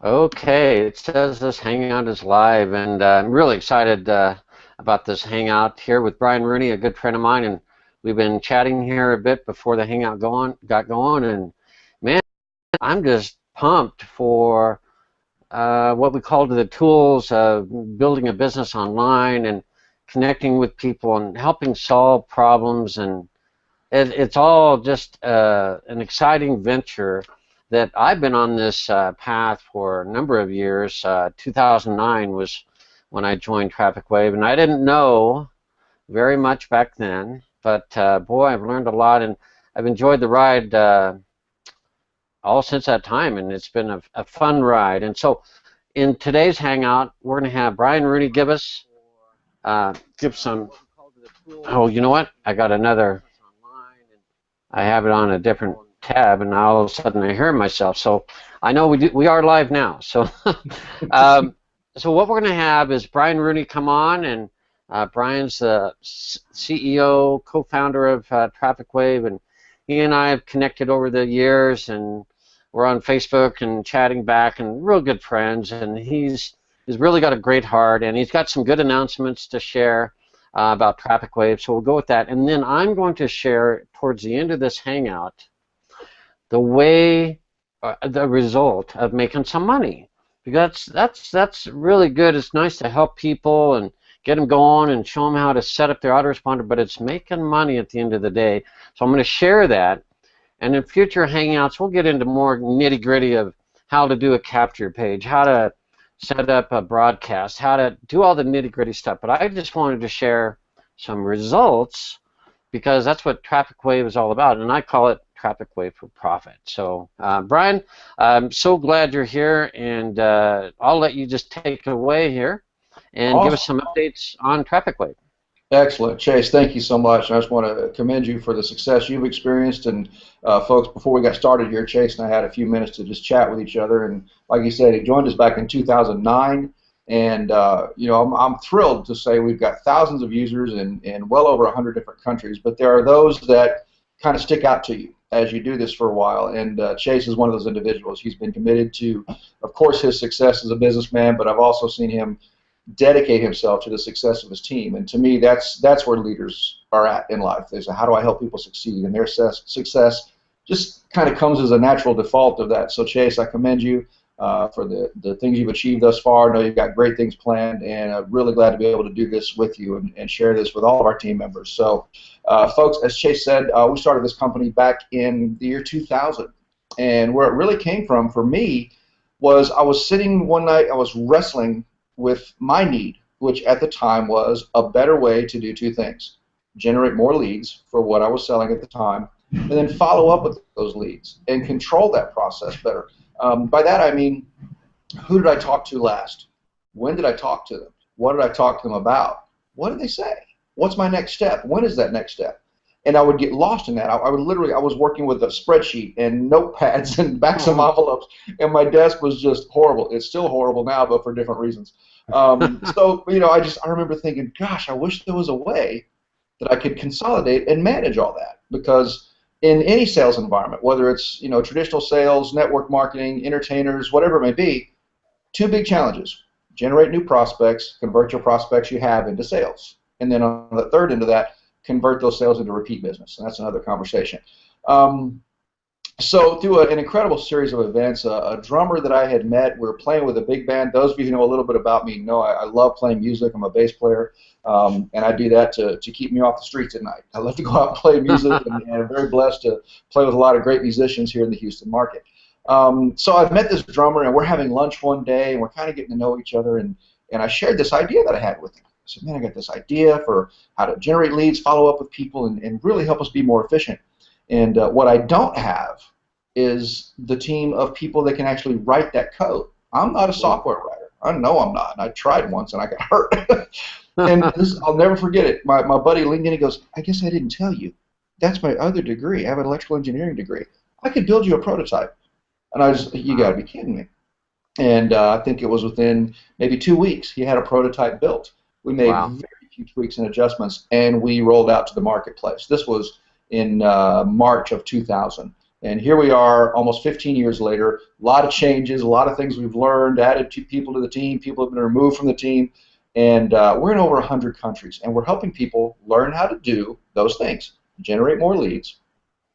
Okay, it says this hangout is live, and I'm really excited about this hangout here with Brian Rooney, a good friend of mine, and we've been chatting here a bit before the hangout got going, and man, I'm just pumped for what we call the tools of building a business online and connecting with people and helping solve problems, and it's all just an exciting venture that I've been on this path for a number of years. 2009 was when I joined TrafficWave, and I didn't know very much back then, but boy, I've learned a lot, and I've enjoyed the ride all since that time, and it's been a fun ride. And so in today's Hangout, we're going to have Brian Rooney give some, oh, you know what? I have it on a different tab, and all of a sudden I hear myself. So I know we are live now. So, um, so what we're going to have is Brian Rooney come on, and Brian's the CEO, co-founder of TrafficWave, and he and I have connected over the years, and we're on Facebook and chatting back, and real good friends. And he's really got a great heart, and he's got some good announcements to share about TrafficWave, so we'll go with that. And then I'm going to share towards the end of this hangout the result of making some money. Because that's really good. It's nice to help people and get them going and show them how to set up their autoresponder, but it's making money at the end of the day. So I'm going to share that. And in future hangouts, we'll get into more nitty-gritty of how to do a capture page, how to set up a broadcast, how to do all the nitty-gritty stuff. But I just wanted to share some results because that's what TrafficWave is all about, and I call it TrafficWave for Profit. So, Brian, I'm so glad you're here, and I'll let you just take it away here and give us Awesome. some updates on TrafficWave. Excellent. Chase, thank you so much. I just want to commend you for the success you've experienced. And folks, before we got started here, Chase and I had a few minutes to just chat with each other. And like you said, he joined us back in 2009. And, I'm thrilled to say we've got thousands of users in well over 100 different countries. But there are those that kind of stick out to you as you do this for a while. And Chase is one of those individuals. He's been committed to, of course, his success as a businessman, but I've also seen him dedicate himself to the success of his team. And to me, that's where leaders are at in life. They say, how do I help people succeed? And their success just kind of comes as a natural default of that. So Chase, I commend you for the things you've achieved thus far. I know you've got great things planned, and I'm really glad to be able to do this with you and share this with all of our team members. So folks, as Chase said, we started this company back in the year 2000. And where it really came from for me was I was sitting one night, I was wrestling with my need, which at the time was a better way to do two things: generate more leads for what I was selling at the time, and then follow up with those leads and control that process better. By that I mean, who did I talk to last? When did I talk to them? What did I talk to them about? What did they say? What's my next step? When is that next step? And I would get lost in that. I was working with a spreadsheet and notepads and backs of envelopes, and my desk was just horrible. It's still horrible now, but for different reasons. I remember thinking, gosh, I wish there was a way that I could consolidate and manage all that, because in any sales environment, whether it's traditional sales, network marketing, entertainers, whatever it may be, two big challenges: generate new prospects, convert your prospects you have into sales, and then on the third end of that, convert those sales into repeat business, and that's another conversation. So through an incredible series of events, a drummer that I had met, we were playing with a big band. Those of you who know a little bit about me know I love playing music. I'm a bass player, and I do that to keep me off the streets at night. I love to go out and play music, and I'm very blessed to play with a lot of great musicians here in the Houston market. So I met this drummer, and we're having lunch one day, and we're kind of getting to know each other, and I shared this idea that I had with him. I said, man, I got this idea for how to generate leads, follow up with people, and really help us be more efficient. And what I don't have is the team of people that can actually write that code. I'm not a software writer. I know I'm not. And I tried once, and I got hurt. And I'll never forget it. My buddy leaned in, he goes, I guess I didn't tell you. That's my other degree. I have an electrical engineering degree. I could build you a prototype. And you got to be kidding me. And I think it was within maybe 2 weeks, he had a prototype built. We made very few tweaks and adjustments, and we rolled out to the marketplace. This was in March of 2000. And here we are almost 15 years later, a lot of changes, a lot of things we've learned, added people to the team, people have been removed from the team, and we're in over 100 countries, and we're helping people learn how to do those things, generate more leads,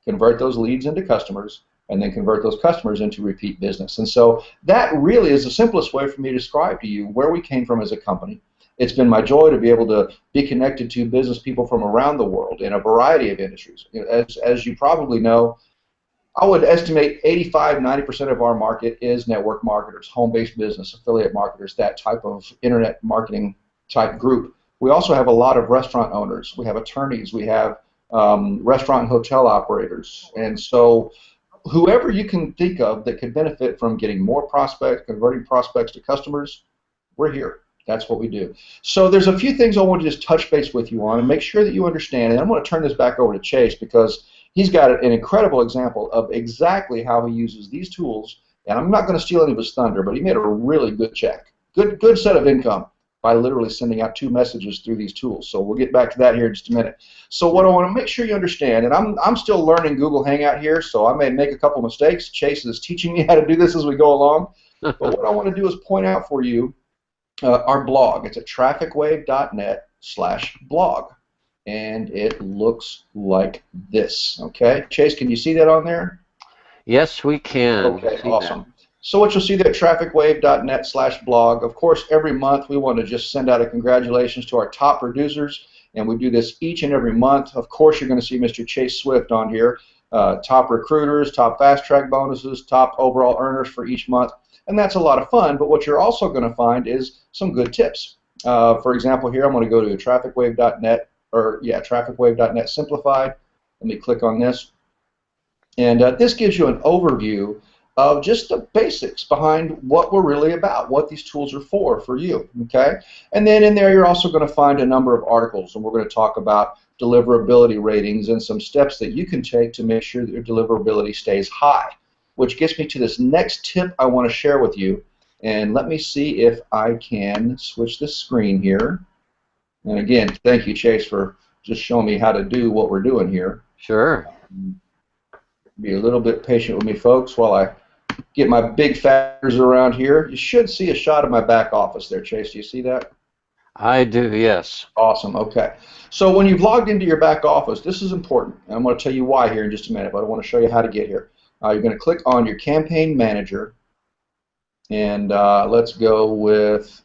convert those leads into customers, and then convert those customers into repeat business. And so that really is the simplest way for me to describe to you where we came from as a company. It's been my joy to be able to be connected to business people from around the world in a variety of industries. As you probably know, I would estimate 85–90% of our market is network marketers, home-based business, affiliate marketers, that type of internet marketing type group. We also have a lot of restaurant owners. We have attorneys. We have restaurant and hotel operators. And so whoever you can think of that could benefit from getting more prospects, converting prospects to customers, we're here. That's what we do. So there's a few things I want to just touch base with you on and make sure that you understand. And I'm going to turn this back over to Chase because he's got an incredible example of exactly how he uses these tools. And I'm not going to steal any of his thunder, but he made a really good check. Good set of income by literally sending out 2 messages through these tools. So we'll get back to that here in just a minute. So what I want to make sure you understand, and I'm still learning Google Hangout here, so I may make a couple mistakes. Chase is teaching me how to do this as we go along. But what I want to do is point out for you our blog. It's at TrafficWave.net/blog. And it looks like this. Okay, Chase, can you see that on there? Yes, we can. Okay, awesome. So what you'll see there at TrafficWave.net/blog. Of course, every month we want to just send out a congratulations to our top producers, and we do this each and every month. Of course, you're going to see Mr. Chase Swift on here. Top recruiters, top fast track bonuses, top overall earners for each month. And that's a lot of fun, but what you're also going to find is some good tips. For example, here I'm going to go to TrafficWave.net, TrafficWave.net Simplified. Let me click on this. And this gives you an overview of just the basics behind what we're really about, what these tools are for you, okay? And then in there you're also going to find a number of articles, and we're going to talk about deliverability ratings and some steps that you can take to make sure that your deliverability stays high. Which gets me to this next tip I want to share with you. And let me see if I can switch the screen here. And again, thank you, Chase, for just showing me how to do what we're doing here. Sure. Be a little bit patient with me, folks, while I get my big factors around here. You should see a shot of my back office there, Chase. Do you see that? I do, yes. Awesome. Okay. So when you've logged into your back office, this is important. And I'm going to tell you why here in just a minute, but I want to show you how to get here. You're going to click on your campaign manager, and let's go with,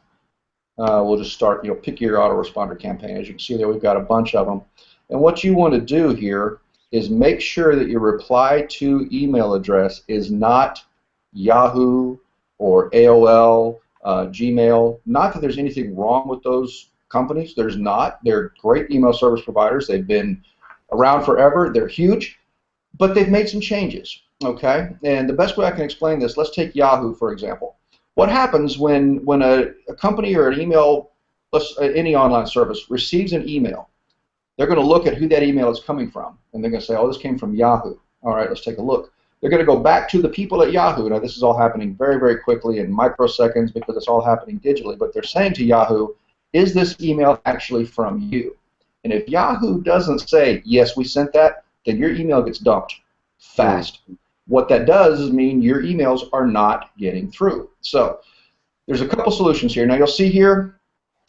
we'll just start, pick your autoresponder campaign. As you can see there, we've got a bunch of them. And what you want to do here is make sure that your reply to email address is not Yahoo or AOL, Gmail. Not that there's anything wrong with those companies. There's not. They're great email service providers. They've been around forever. They're huge, but they've made some changes. Okay, and the best way I can explain this, let's take Yahoo for example. What happens when a company or an email, any online service receives an email? They're going to look at who that email is coming from, and they're going to say, oh, this came from Yahoo. All right, let's take a look. They're going to go back to the people at Yahoo. Now, this is all happening very, very quickly in microseconds because it's all happening digitally, but they're saying to Yahoo, is this email actually from you? And if Yahoo doesn't say, yes, we sent that, then your email gets dumped fast. What that does is mean your emails are not getting through. So there's a couple solutions here. Now you'll see here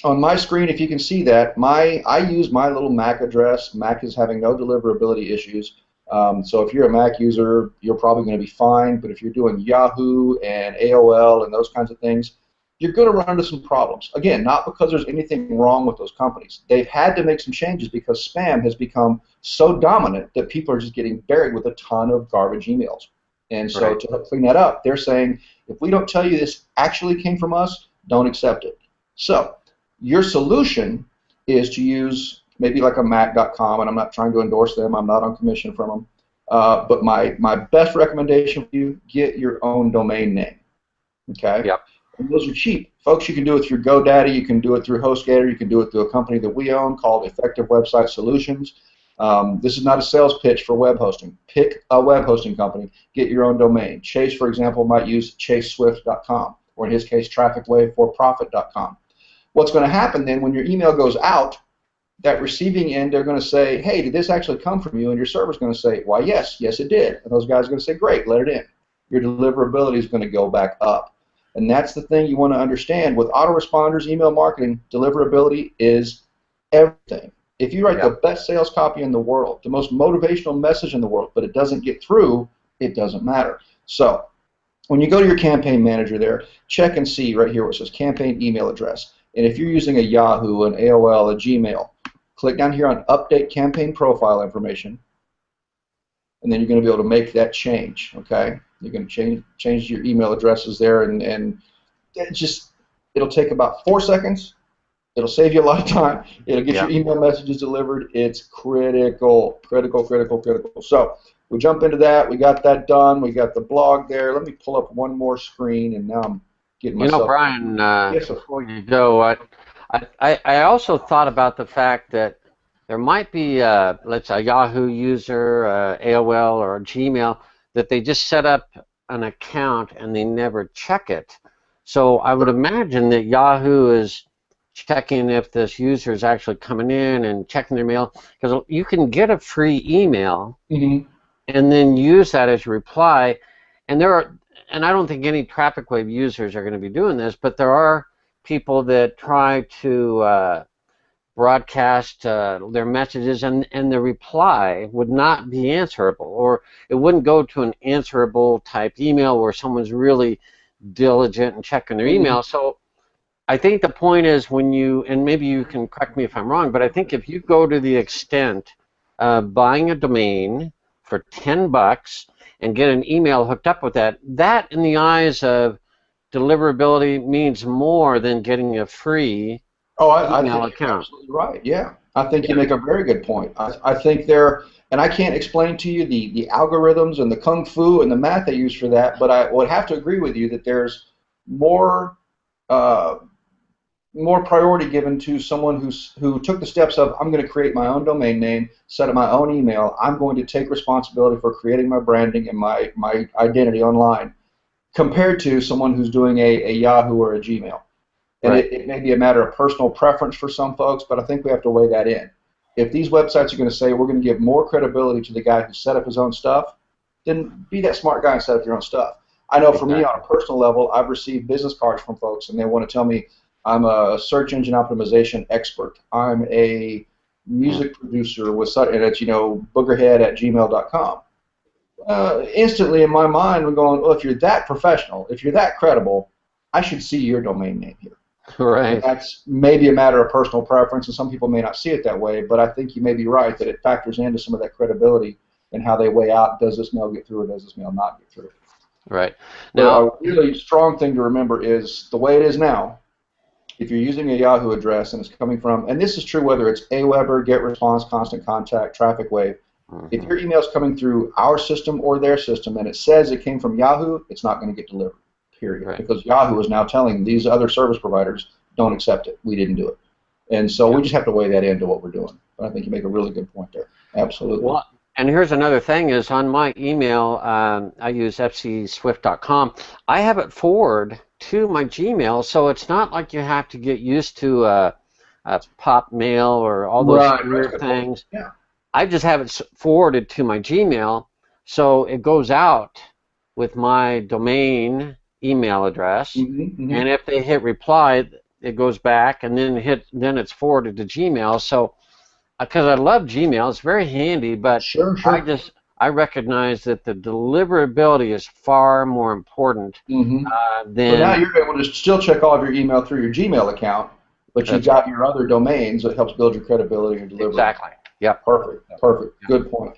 on my screen, if you can see that, I use my little Mac address. Mac is having no deliverability issues. So if you're a Mac user, you're probably going to be fine. But if you're doing Yahoo and AOL and those kinds of things, you're going to run into some problems. Again, not because there's anything wrong with those companies. They've had to make some changes because spam has become so dominant that people are just getting buried with a ton of garbage emails. And so Right. to clean that up, they're saying, if we don't tell you this actually came from us, don't accept it. So your solution is to use maybe like a Mac.com, and I'm not trying to endorse them. I'm not on commission from them. But my best recommendation for you, get your own domain name. Okay? Yep. And those are cheap. Folks, you can do it through GoDaddy, you can do it through HostGator, you can do it through a company that we own called Effective Website Solutions. This is not a sales pitch for web hosting. Pick a web hosting company, get your own domain. Chase, for example, might use chaseswift.com, or in his case, TrafficWaveForProfit.com. What's going to happen then when your email goes out, that receiving end, they're going to say, hey, did this actually come from you? And your server's going to say, why, yes, yes, it did. And those guys are going to say, great, let it in. Your deliverability is going to go back up. And that's the thing you want to understand. With autoresponders, email marketing, deliverability is everything. If you write the best sales copy in the world, the most motivational message in the world, but it doesn't get through, it doesn't matter. So when you go to your campaign manager there, check and see right here where it says campaign email address. And if you're using a Yahoo, an AOL, a Gmail, click down here on Update Campaign Profile Information, and then you're going to be able to make that change. Okay, you're going to change your email addresses there, and it'll take about 4 seconds. It'll save you a lot of time. It'll get your email messages delivered. It's critical, critical, critical, critical. So we jump into that. We got that done. We got the blog there. Let me pull up one more screen, and now I'm getting myself. You know, Brian, yes, before you go, I also thought about the fact that there might be, let's say, a Yahoo user, AOL, or a Gmail, that they just set up an account and they never check it. So I would imagine that Yahoo is checking if this user is actually coming in and checking their mail, because you can get a free email and then use that as your reply. And I don't think any TrafficWave users are going to be doing this, but there are people that try to broadcast their messages, and the reply would not be answerable, or it wouldn't go to an answerable type email where someone's really diligent and checking their email. So I think the point is, when you, and maybe you can correct me if I'm wrong, but I think if you go to the extent of buying a domain for $10 and get an email hooked up with that, that in the eyes of deliverability means more than getting a free I email think you're account. absolutely right. Yeah, I think you make a very good point. I think there, and I can't explain to you the algorithms and the kung fu and the math they use for that, but I would have to agree with you that there's more more priority given to someone who took the steps of, I'm going to create my own domain name, set up my own email, I'm going to take responsibility for creating my branding and my identity online, compared to someone who's doing a Yahoo or a Gmail. And it may be a matter of personal preference for some folks, but I think we have to weigh that in. If these websites are going to say we're going to give more credibility to the guy who set up his own stuff, then be that smart guy and set up your own stuff. I know for me, on a personal level, I've received business cards from folks, and they want to tell me I'm a search engine optimization expert. I'm a music producer with such, and it's, boogerhead@gmail.com. Instantly in my mind, we're going, well, if you're that professional, if you're that credible, I should see your domain name here. Right. And that's maybe a matter of personal preference, and some people may not see it that way, but I think you may be right that it factors into some of that credibility and how they weigh out, does this mail get through or does this mail not get through. Right. Now, a really strong thing to remember is the way it is now, if you're using a Yahoo address and it's coming from, and this is true whether it's Aweber, GetResponse, Constant Contact, TrafficWave, if your email is coming through our system or their system and it says it came from Yahoo, it's not going to get delivered, period. Right. Because Yahoo is now telling these other service providers, don't accept it. We didn't do it. And so we just have to weigh that into what we're doing. But I think you make a really good point there. Absolutely. Well, and here's another thing is, on my email, I use fcswift.com. I have it forward to my Gmail, so it's not like you have to get used to a pop mail or all those weird things. Yeah. I just have it forwarded to my Gmail, so it goes out with my domain email address, and if they hit reply, it goes back, and then it's forwarded to Gmail. So, because I love Gmail, it's very handy, but I recognize that the deliverability is far more important than. But now you're able to still check all of your email through your Gmail account, but you've got your other domains that helps build your credibility and delivery. Exactly. Yep. Perfect. Perfect. Good point.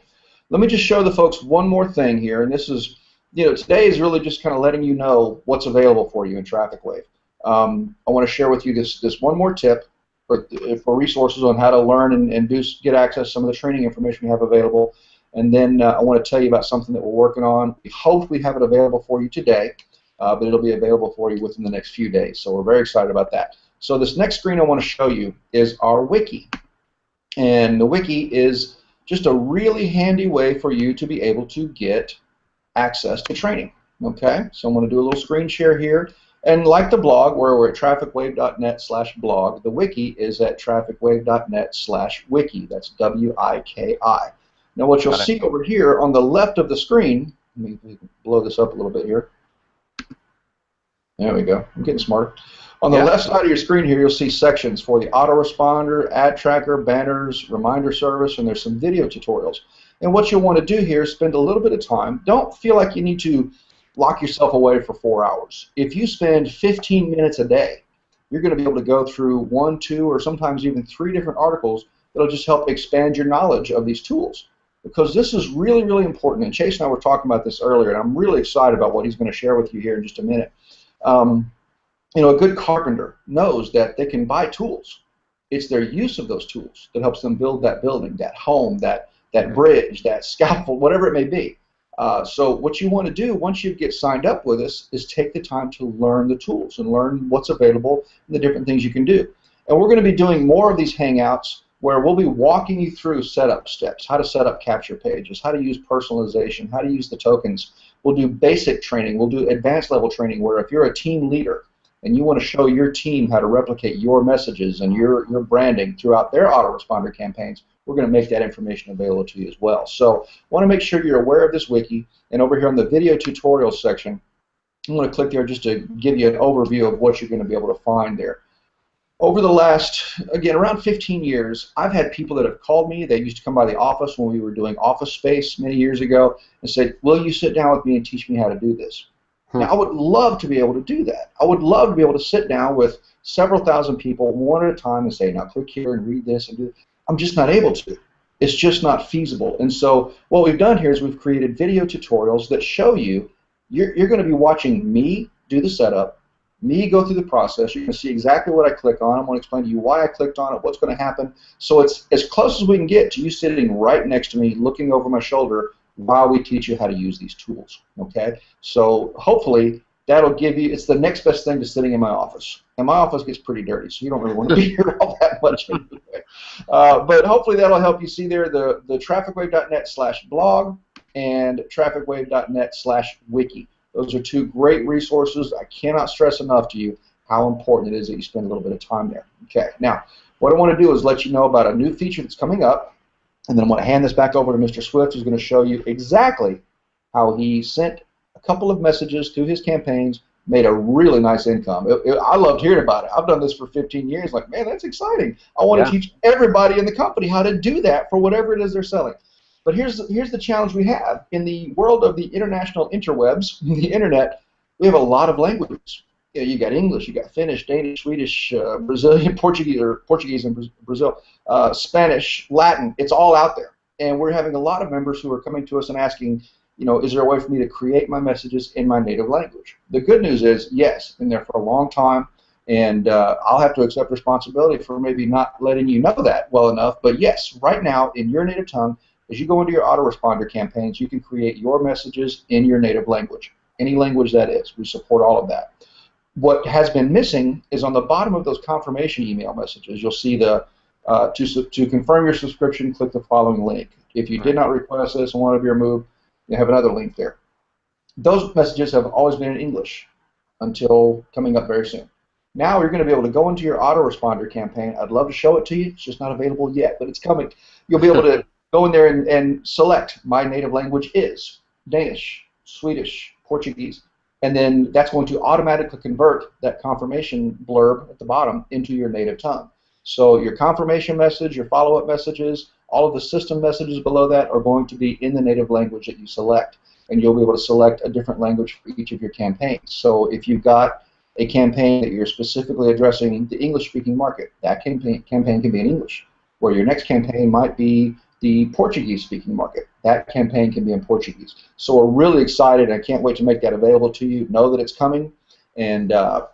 Let me just show the folks one more thing here, and this is, today is really just kind of letting you know what's available for you in TrafficWave. I want to share with you this one more tip for resources on how to learn and get access to some of the training information we have available. And then I want to tell you about something that we're working on. We hope we have it available for you today, but it'll be available for you within the next few days. So we're very excited about that. So this next screen I want to show you is our wiki. And the wiki is just a really handy way for you to be able to get access to training. Okay, so I'm going to do a little screen share here. And like the blog, where we're at trafficwave.net/blog, the wiki is at trafficwave.net/wiki. That's W-I-K-I. Now what you'll Got it. see over here on the left of the screen, let me blow this up a little bit here. There we go. I'm getting smarter. On the left side of your screen here, you'll see sections for the autoresponder, ad tracker, banners, reminder service, and there's some video tutorials. And what you'll want to do here is spend a little bit of time. Don't feel like you need to lock yourself away for 4 hours. If you spend 15 minutes a day, you're going to be able to go through 1, 2, or sometimes even 3 different articles that'll just help expand your knowledge of these tools. Because this is really, really important. And Chase and I were talking about this earlier, and I'm really excited about what he's going to share with you here in just a minute. You know, a good carpenter knows that they can buy tools. It's their use of those tools that helps them build that building, that home, that bridge, that scaffold, whatever it may be. So what you want to do once you get signed up with us is take the time to learn the tools and learn what's available and the different things you can do. And we're going to be doing more of these Hangouts where we'll be walking you through setup steps, how to set up capture pages, how to use personalization, how to use the tokens. We'll do basic training. We'll do advanced level training where if you're a team leader and you want to show your team how to replicate your messages and your branding throughout their autoresponder campaigns, we're going to make that information available to you as well. So I want to make sure you're aware of this wiki. And over here on the video tutorials section, I'm going to click there just to give you an overview of what you're going to be able to find there. Over the last, again, around 15 years, I've had people that have called me. They used to come by the office when we were doing Office Space many years ago and say, will you sit down with me and teach me how to do this? Now, I would love to be able to do that. I would love to be able to sit down with several thousand people one at a time and say, now click here and read this and do this. I'm just not able to. It's just not feasible. And so what we've done here is we've created video tutorials that show you, you're going to be watching me do the setup, me go through the process. You're going to see exactly what I click on. I'm going to explain to you why I clicked on it, what's going to happen. So it's as close as we can get to you sitting right next to me, looking over my shoulder while we teach you how to use these tools. Okay? So hopefully that'll give you, it's the next best thing to sitting in my office. And my office gets pretty dirty, so you don't really want to be here all that much anyway. But hopefully that'll help you see there the trafficwave.net/blog and trafficwave.net/wiki. Those are 2 great resources. I cannot stress enough to you how important it is that you spend a little bit of time there. Okay, now what I want to do is let you know about a new feature that's coming up, and then I'm going to hand this back over to Mr. Swift, who's going to show you exactly how he sent a couple of messages through his campaigns, made a really nice income. I loved hearing about it. I've done this for 15 years. Like, man, that's exciting. I want to teach everybody in the company how to do that for whatever it is they're selling. But here's the challenge we have. In the world of the international interwebs, the internet, we have a lot of languages. You know, you got English, you got Finnish, Danish, Swedish, Brazilian, Portuguese in Brazil, Spanish, Latin. It's all out there. And we're having a lot of members who are coming to us and asking, you know, is there a way for me to create my messages in my native language? The good news is, yes, been there for a long time, and I'll have to accept responsibility for maybe not letting you know that well enough. But yes, right now, in your native tongue, as you go into your autoresponder campaigns, you can create your messages in your native language, any language that is. We support all of that. What has been missing is on the bottom of those confirmation email messages, you'll see the to confirm your subscription, click the following link. If you did not request this and want to be removed, you have another link there. Those messages have always been in English until coming up very soon. Now you're going to be able to go into your autoresponder campaign. I'd love to show it to you. It's just not available yet, but it's coming. You'll be able to go in there and select my native language is Danish, Swedish, Portuguese, and then that's going to automatically convert that confirmation blurb at the bottom into your native tongue. So your confirmation message, your follow-up messages, all of the system messages below that are going to be in the native language that you select, and you'll be able to select a different language for each of your campaigns. So if you've got a campaign that you're specifically addressing the English-speaking market, that campaign can be in English, where your next campaign might be the Portuguese-speaking market. That campaign can be in Portuguese. So we're really excited, and I can't wait to make that available to you. Know that it's coming, and we're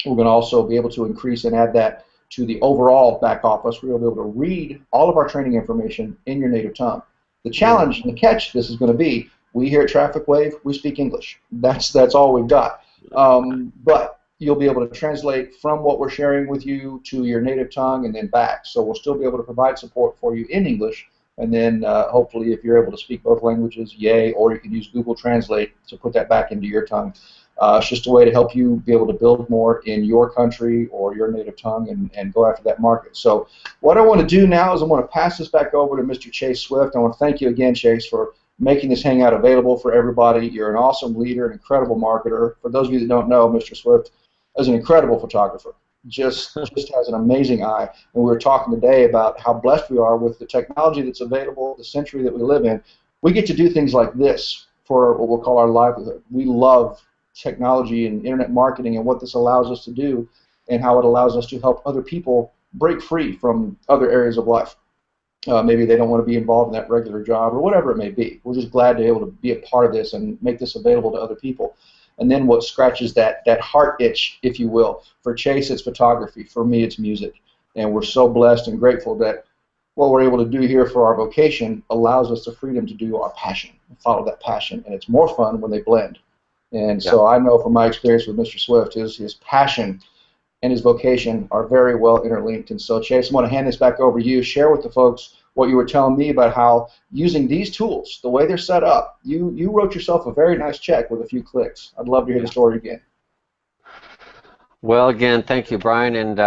going to also be able to increase and add that to the overall back office. We'll be able to read all of our training information in your native tongue. The challenge and the catch to this is going to be, we here at TrafficWave, we speak English. That's all we've got. But you'll be able to translate from what we're sharing with you to your native tongue and then back. So we'll still be able to provide support for you in English, and then hopefully if you're able to speak both languages, yay, or you can use Google Translate to put that back into your tongue. It's just a way to help you be able to build more in your country or your native tongue and go after that market. So what I want to do now is I want to pass this back over to Mr. Chase Swift. I want to thank you again, Chase, for making this hangout available for everybody. You're an awesome leader, an incredible marketer. For those of you that don't know, Mr. Swift is an incredible photographer. Just has an amazing eye. And we were talking today about how blessed we are with the technology that's available, the century that we live in. We get to do things like this for what we'll call our livelihood. We love technology and internet marketing and what this allows us to do and how it allows us to help other people break free from other areas of life. Maybe they don't want to be involved in that regular job or whatever it may be. We're just glad to be able to be a part of this and make this available to other people. And then what scratches that heart itch, if you will. For Chase, it's photography. For me, it's music. And we're so blessed and grateful that what we're able to do here for our vocation allows us the freedom to do our passion, follow that passion. And it's more fun when they blend. And so I know from my experience with Mr. Swift, his passion and his vocation are very well interlinked. And so, Chase, I want to hand this back over to you. Share with the folks what you were telling me about how using these tools, the way they're set up, you wrote yourself a very nice check with a few clicks. I'd love to hear the story again. Well, again, thank you, Brian, and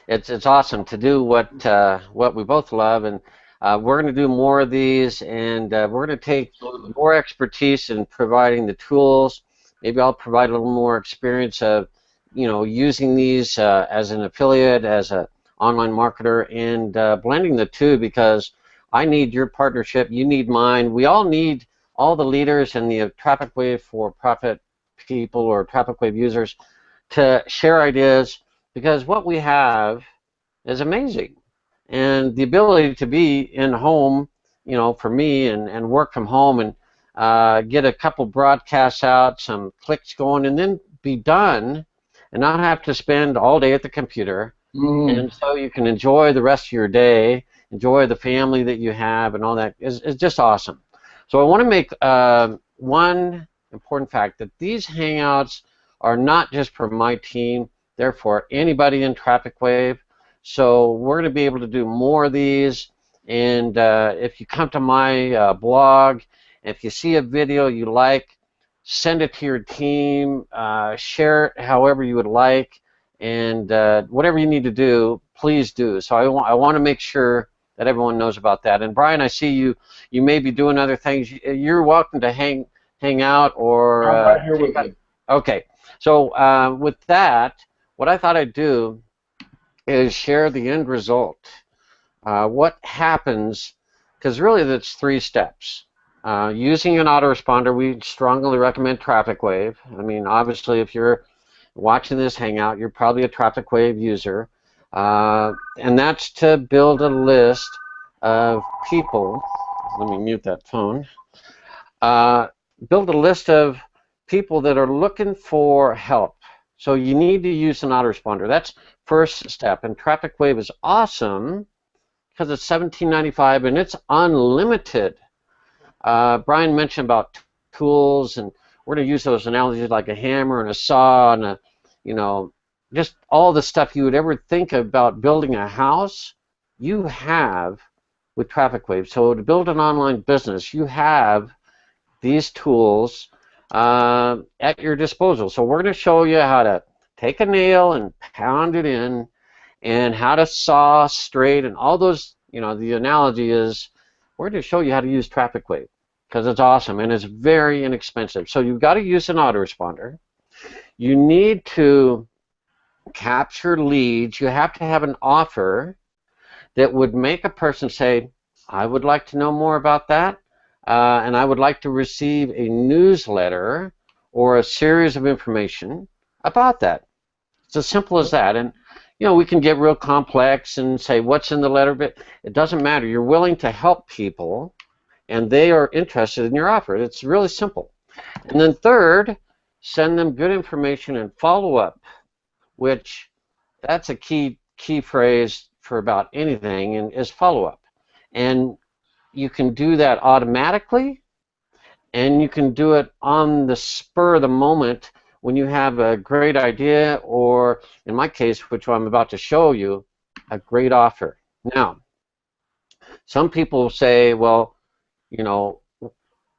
it's awesome to do what we both love, and we're going to do more of these, and we're going to take more expertise in providing the tools. Maybe I'll provide a little more experience of, using these as an affiliate, as an online marketer, and blending the two, because I need your partnership, you need mine. We all need all the leaders and the TrafficWave for profit people or TrafficWave users to share ideas, because what we have is amazing. And the ability to be in home, for me, and work from home and get a couple broadcasts out, some clicks going, and then be done and not have to spend all day at the computer. And so you can enjoy the rest of your day, enjoy the family that you have, and all that is just awesome. So I want to make one important fact, that these Hangouts are not just for my team, they're for anybody in TrafficWave. So we're going to be able to do more of these, and if you come to my blog, if you see a video you like, send it to your team, share it however you would like, and whatever you need to do, please do. So I want to make sure that everyone knows about that. And Brian, I see you may be doing other things. You're welcome to hang out or I'm right here with you. Okay. So with that, what I thought I'd do is share the end result. What happens, because really that's 3 steps. Using an autoresponder, we strongly recommend TrafficWave. I mean, obviously, if you're watching this Hangout, you're probably a TrafficWave user. And that's to build a list of people. Let me mute that phone. Build a list of people that are looking for help. So you need to use an autoresponder. That's first step. And TrafficWave is awesome because it's $17.95 and it's unlimited. Brian mentioned about tools, and we're going to use those analogies like a hammer and a saw and just all the stuff you would ever think about building a house, you have with TrafficWave. So to build an online business, you have these tools at your disposal. So we're going to show you how to take a nail and pound it in, and how to saw straight, and all those, the analogy is we're going to show you how to use TrafficWave because it's awesome and it's very inexpensive. So you've got to use an autoresponder. You need to capture leads. You have to have an offer that would make a person say, I would like to know more about that, and I would like to receive a newsletter or a series of information about that. It's as simple as that. And we can get real complex and say what's in the letter, but it doesn't matter. You're willing to help people, and they are interested in your offer. It's really simple. And then third, send them good information and follow up, which that's a key phrase for about anything, and is follow up. And you can do that automatically, and you can do it on the spur of the moment when you have a great idea, or in my case, which I'm about to show you, a great offer. Now, some people say, well,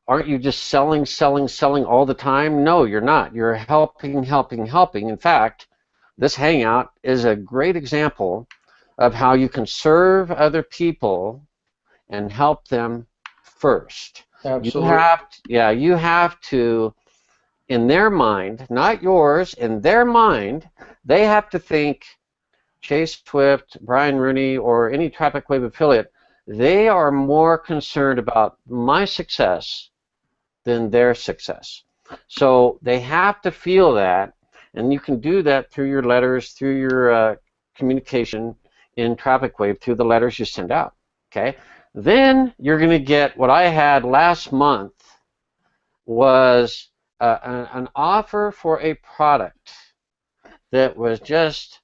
aren't you just selling, selling, selling all the time? No, you're not. You're helping, helping, helping. In fact, this Hangout is a great example of how you can serve other people and help them first. Absolutely. You have to, in their mind, not yours, in their mind, they have to think Chase Swift, Brian Rooney, or any TrafficWave affiliate, they are more concerned about my success than their success. So they have to feel that, and you can do that through your letters, through your communication in TrafficWave, through the letters you send out. Okay. Then you're going to get what I had last month was an offer for a product that was just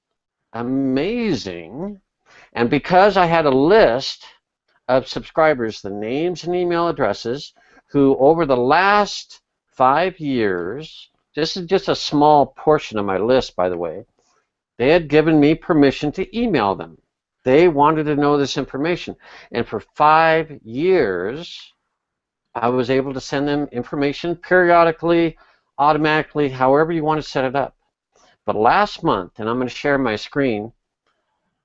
amazing. And because I had a list of subscribers, the names and email addresses, who over the last 5 years, this is just a small portion of my list, by the way, they had given me permission to email them. They wanted to know this information. And for 5 years, I was able to send them information periodically, automatically, however you want to set it up. But last month, and I'm going to share my screen,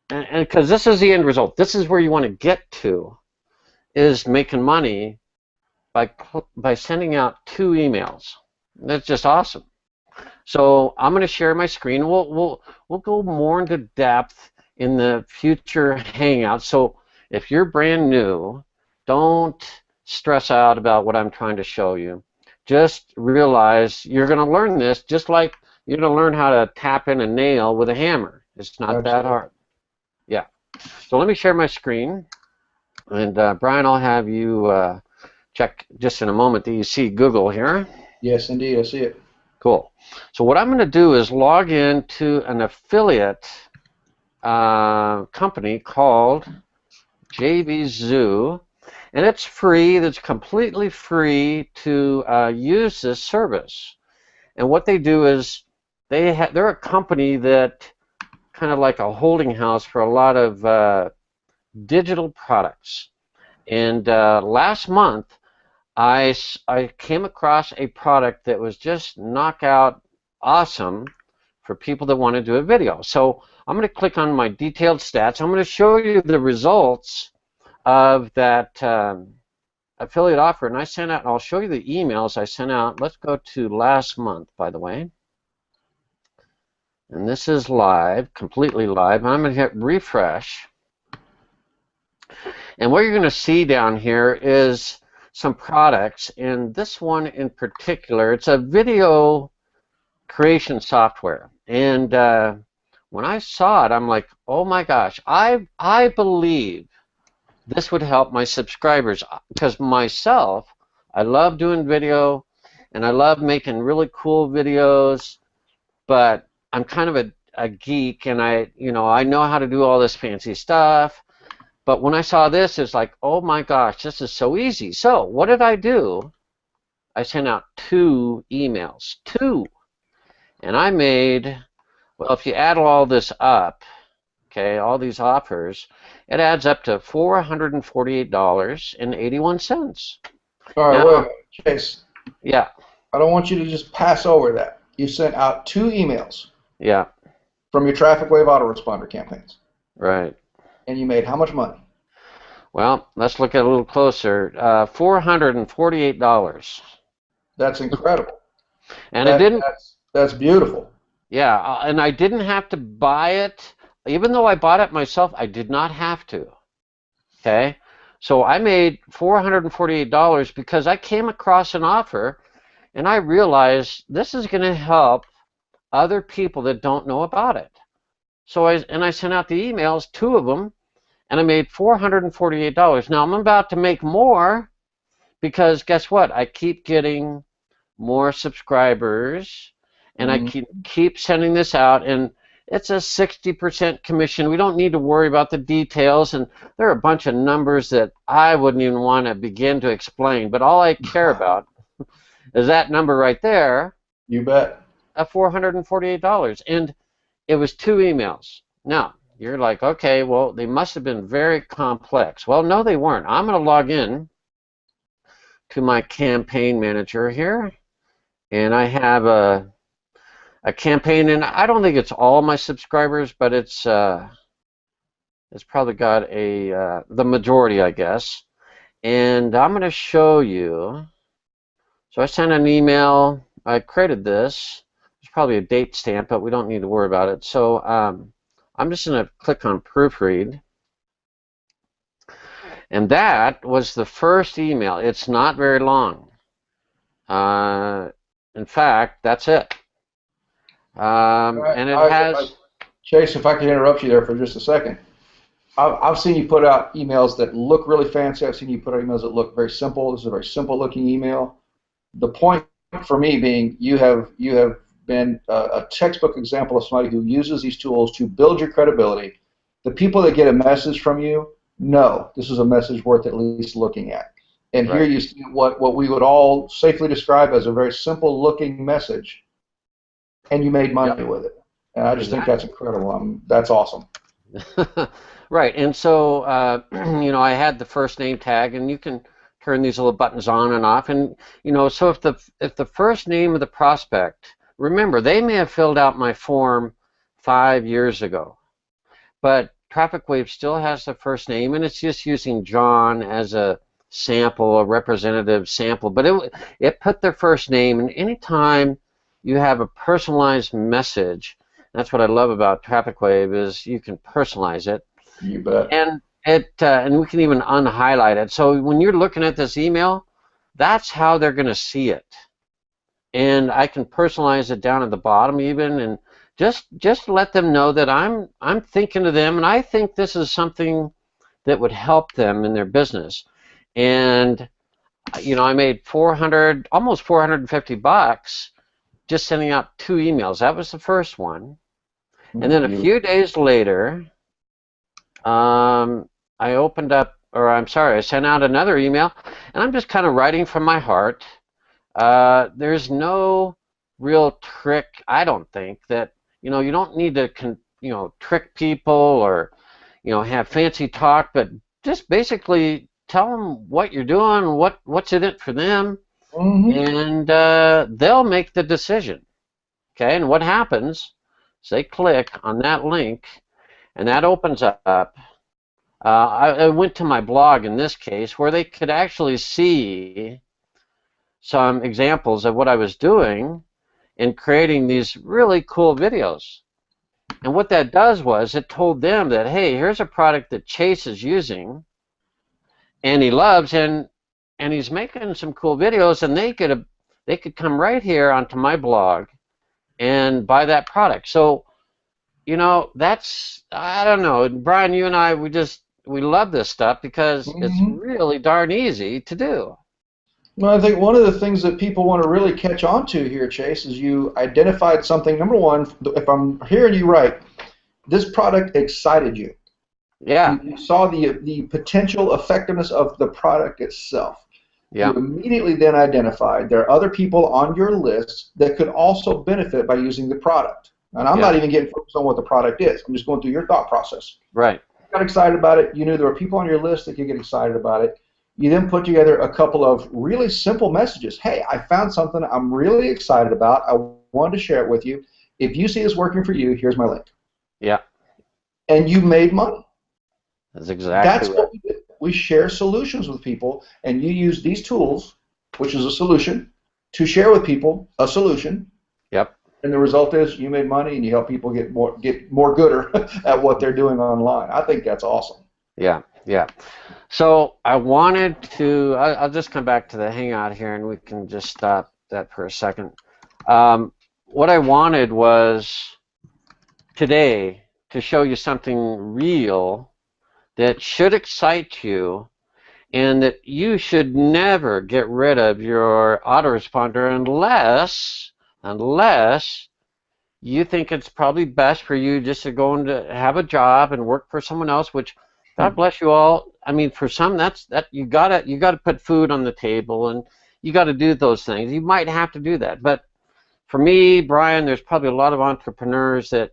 and because this is the end result, this is where you want to get to, is making money by sending out 2 emails. That's just awesome. So I'm going to share my screen. We'll go more into depth in the future Hangouts. So if you're brand new, don't stress out about what I'm trying to show you. Just realize you're going to learn this just like you're going to learn how to tap in a nail with a hammer. It's not Absolutely. that hard. Yeah. So let me share my screen. And Brian, I'll have you check just in a moment. Do you see Google here? Yes, indeed. I see it. Cool. So what I'm going to do is log in to an affiliate company called JB Zoo, and it's free. It's completely free to use this service. And what they do is they're a company that kind of like a holding house for a lot of digital products. And last month, I came across a product that was just knockout awesome for people that want to do a video. So I'm going to click on my detailed stats. I'm going to show you the results of that affiliate offer. And I sent out, and I'll show you the emails I sent out. Let's go to last month, by the way. And this is live, completely live. I'm going to hit refresh. And what you're going to see down here is some products, and this one in particular, it's a video creation software. And when I saw it, I'm like, oh my gosh, I believe this would help my subscribers, because myself, I love doing video, and I love making really cool videos, but I'm kind of a geek, and I know how to do all this fancy stuff. But when I saw this, it's like, oh my gosh, this is so easy. So what did I do? I sent out 2 emails. 2. And I made, well, if you add all this up, okay, all these offers, it adds up to $448.81. All right, Now, wait a minute, Chase. Yeah. I don't want you to just pass over that. You sent out 2 emails. Yeah. From your TrafficWave Autoresponder campaigns. Right. And you made how much money? Well, let's look at it a little closer. $448. That's incredible. And it didn't. That's beautiful. Yeah, and I didn't have to buy it. Even though I bought it myself, I did not have to. Okay? So I made $448 because I came across an offer, and I realized this is going to help other people that don't know about it. So I sent out the emails, 2 of them, and I made $448. Now I'm about to make more because guess what? I keep getting more subscribers, and I keep sending this out, and it's a 60% commission. We don't need to worry about the details, and there are a bunch of numbers that I wouldn't even want to begin to explain, but all I care about is that number right there. You bet. Of $448. And it was 2 emails. Now, you're like, okay, well, they must have been very complex. Well, no, they weren't. I'm going to log in to my campaign manager here, and I have a campaign, and I don't think it's all my subscribers, but it's probably got the majority, I guess. And I'm going to show you. So I sent an email. I created this. There's probably a date stamp, but we don't need to worry about it. So I'm just going to click on proofread. And that was the first email. It's not very long. In fact, that's it. And it has... Chase, if I can interrupt you there for just a second. I've seen you put out emails that look really fancy. I've seen you put out emails that look very simple. This is a very simple looking email. The point for me being you have been a textbook example of somebody who uses these tools to build your credibility. The people that get a message from you know this is a message worth at least looking at. And Right. Here you see what we would all safely describe as a very simple looking message, and you made money with it. And I just think that's incredible. That's awesome. Right, and so I had the first name tag, and you can turn these little buttons on and off, and so if the first name of the prospect, remember they may have filled out my form 5 years ago, but TrafficWave still has the first name, and it's just using John as a sample, a representative sample, but it put their first name, and anytime you have a personalized message, that's what I love about TrafficWave is you can personalize it. You bet. And and we can even unhighlight it. So when you're looking at this email, that's how they're going to see it. And I can personalize it down at the bottom even, and just let them know that I'm thinking of them, and I think this is something that would help them in their business. And I made almost $450 just sending out 2 emails. That was the first one. And then a few days later, I sent out another email, and I'm just kind of writing from my heart. There's no real trick, I don't think, that, you don't need to, trick people or, have fancy talk, but just basically tell them what you're doing, what's in it for them, and they'll make the decision. Okay, and what happens is they click on that link, and that opens up. I went to my blog in this case where they could actually see some examples of what I was doing in creating these really cool videos. And what that does was it told them that, hey, here's a product that Chase is using and he loves, and he's making some cool videos, and they could come right here onto my blog and buy that product. So that's, I don't know, Brian, you and I, we love this stuff because it's really darn easy to do. Well, I think one of the things that people want to really catch on to here, Chase, is you identified something. Number one, if I'm hearing you right, this product excited you. Yeah. You saw the potential effectiveness of the product itself. Yeah. You immediately then identified there are other people on your list that could also benefit by using the product. And I'm not even getting focused on what the product is. I'm just going through your thought process. Right. You got excited about it. You knew there were people on your list that could get excited about it. You then put together a couple of really simple messages. Hey, I found something I'm really excited about. I wanted to share it with you. If you see this working for you, here's my link. Yeah. And you made money. That's exactly That's what we do. We share solutions with people, and you use these tools, which is a solution, to share with people a solution. Yep. And the result is you made money and you help people get more gooder at what they're doing online. I think that's awesome. Yeah, yeah. So I wanted to, I'll just come back to the Hangout here, and we can just stop that for a second. What I wanted was today to show you something real that should excite you, and that you should never get rid of your autoresponder unless you think it's probably best for you just to go and to have a job and work for someone else, which God bless you all. I mean, for some, that you gotta put food on the table, and you got to do those things. You might have to do that, but for me, Brian, there's probably a lot of entrepreneurs that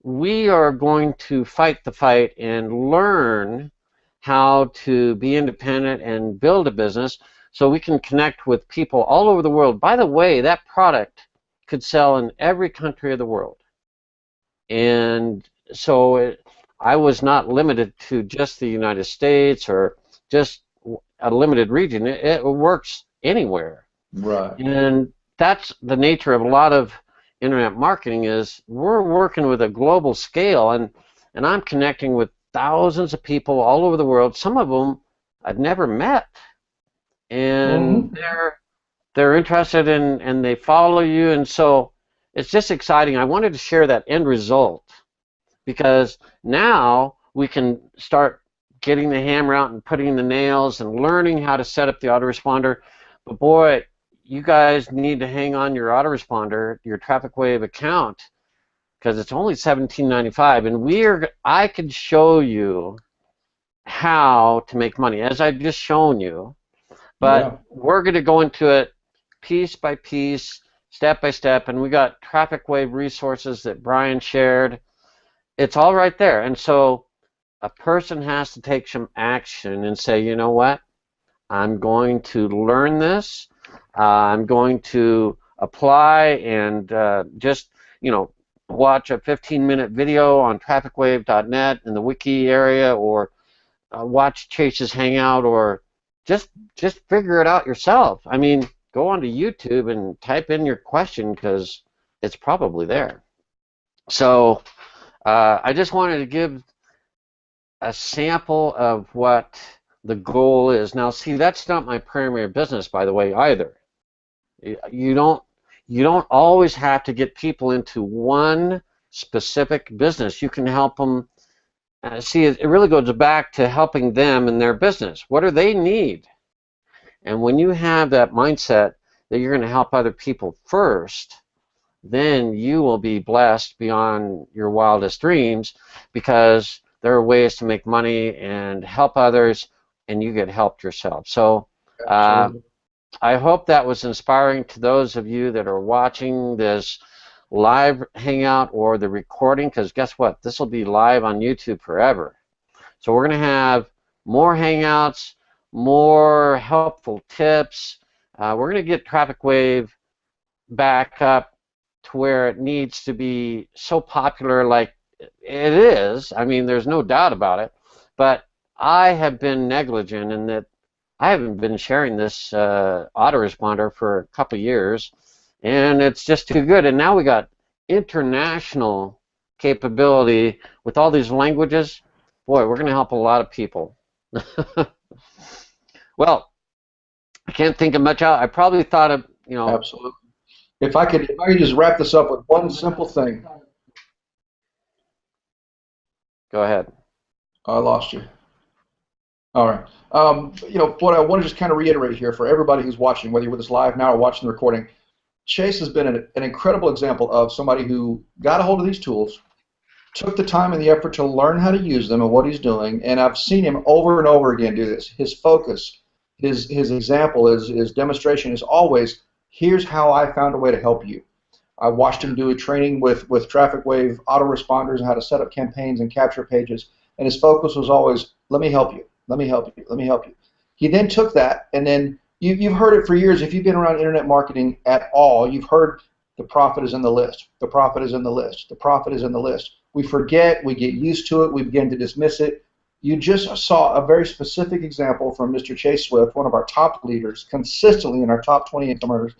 we are going to fight the fight and learn how to be independent and build a business so we can connect with people all over the world. By the way, that product could sell in every country of the world. And so I was not limited to just the United States or just a limited region. It works anywhere. Right. And that's the nature of a lot of internet marketing, is we're working with a global scale, and I'm connecting with thousands of people all over the world. Some of them I've never met, and they're interested in, and they follow you, and so it's just exciting. I wanted to share that end result because now we can start getting the hammer out and putting the nails and learning how to set up the autoresponder. But boy, you guys need to hang on your autoresponder, your TrafficWave account, because it's only $17.95, and I could show you how to make money, as I've just shown you, but we're going to go into it piece by piece, step by step, and we got TrafficWave resources that Brian shared. It's all right there, and so a person has to take some action and say, you know what, I'm going to learn this, I'm going to apply and just, watch a 15-minute video on TrafficWave.net in the wiki area, or watch Chase's Hangout, or just figure it out yourself. I mean, go onto YouTube and type in your question, because it's probably there. So I just wanted to give a sample of what the goal is. Now, see, that's not my primary business, by the way, either. You don't always have to get people into one specific business. You can help them. See, it really goes back to helping them in their business. What do they need? And when you have that mindset that you're going to help other people first, then you will be blessed beyond your wildest dreams, because there are ways to make money and help others, and you get helped yourself. So I hope that was inspiring to those of you that are watching this live hangout or the recording, because guess what? This will be live on YouTube forever. So we're going to have more hangouts, more helpful tips. We're going to get TrafficWave back up to where it needs to be so popular like it is. I mean, there's no doubt about it. But I have been negligent in that I haven't been sharing this autoresponder for a couple of years, and it's just too good. And now we got international capability with all these languages. Boy, we're going to help a lot of people. Well, I can't think of much out. I probably thought of, Absolutely. If I could just wrap this up with one simple thing. Go ahead. I lost you. All right. What I want to just kind of reiterate here for everybody who's watching, whether you're with us live now or watching the recording, Chase has been an incredible example of somebody who got a hold of these tools, took the time and the effort to learn how to use them and what he's doing, and I've seen him over and over again do this. His focus, his example, his demonstration is always, here's how I found a way to help you. I watched him do a training with TrafficWave Autoresponders and how to set up campaigns and capture pages, and his focus was always, let me help you, let me help you, let me help you. He then took that, and then you've heard it for years. If you've been around internet marketing at all, you've heard the profit is in the list, the profit is in the list, the profit is in the list. We forget, we get used to it, we begin to dismiss it. You just saw a very specific example from Mr. Chase Swift, one of our top leaders, consistently in our top 20 income earners.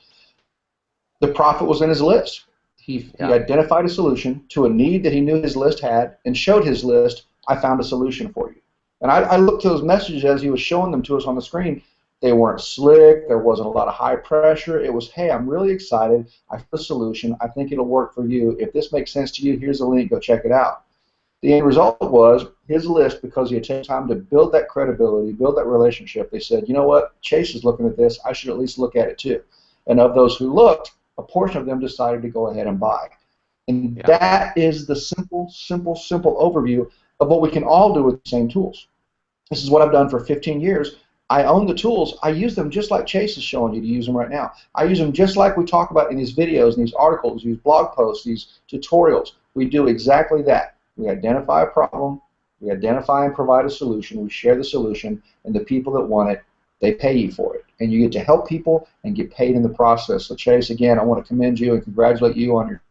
The profit was in his list. He identified a solution to a need that he knew his list had and showed his list, I found a solution for you. And I looked to those messages as he was showing them to us on the screen. They weren't slick. There wasn't a lot of high pressure. It was, hey, I'm really excited. I found a solution. I think it'll work for you. If this makes sense to you, here's the link. Go check it out. The end result was his list, because he had taken time to build that credibility, build that relationship. They said, you know what? Chase is looking at this. I should at least look at it too. And of those who looked, a portion of them decided to go ahead and buy. And that is the simple overview of what we can all do with the same tools. This is what I've done for 15 years. I own the tools. I use them just like Chase is showing you to use them right now. I use them just like we talk about in these videos, and these articles, these blog posts, these tutorials. We do exactly that. We identify a problem, we identify and provide a solution, we share the solution, and the people that want it, they pay you for it. and you get to help people and get paid in the process. So Chase, again, I want to commend you and congratulate you on your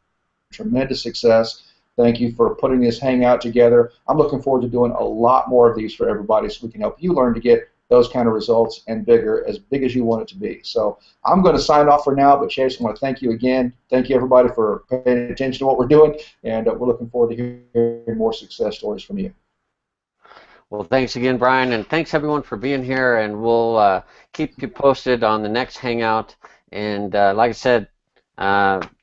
tremendous success. Thank you for putting this hangout together. I'm looking forward to doing a lot more of these for everybody so we can help you learn to get those kind of results and bigger, as big as you want it to be. So I'm going to sign off for now, but Chase, I want to thank you again. Thank you, everybody, for paying attention to what we're doing, and we're looking forward to hearing more success stories from you. Well, thanks again, Brian, and thanks everyone for being here, and we'll keep you posted on the next hangout. And like I said,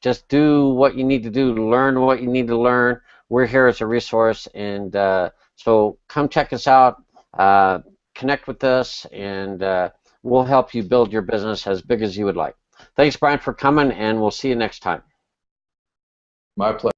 just do what you need to do to learn what you need to learn. We're here as a resource, and so come check us out, connect with us, and we'll help you build your business as big as you would like. Thanks, Brian, for coming, and we'll see you next time. My pleasure.